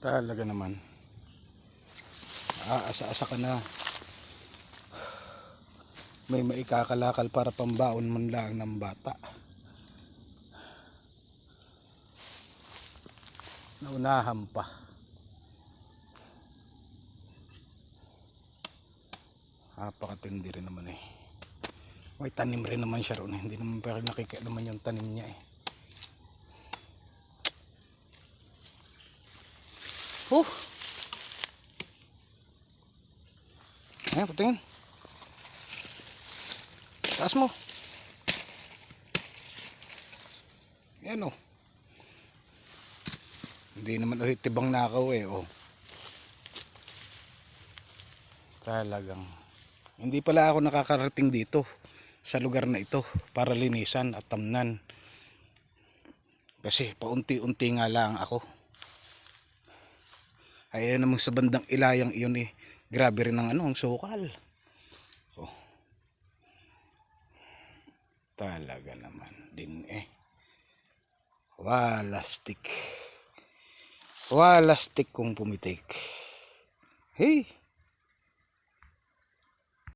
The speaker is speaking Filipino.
Talaga naman. Aasa-asa ka na. May maikakalakal para pambaon man lang ng bata. Naunahan pa. Napakatindi rin naman eh. May tanim rin naman siya ron eh. Hindi naman parang nakikialaman yung tanim niya eh. Ayan, patingin. Taas mo. Ayan o. Hindi naman tibang nakaw eh. Oh. Talagang. Hindi pala ako nakakarating dito sa lugar na ito para linisan at tamnan. Kasi paunti-unti nga lang ako. Ayan naman sa bandang ilayang iyon eh. Grabe rin ang ang sukal. Oh. Talaga naman din eh. Walastik. Walastik kung pumitik. Hey.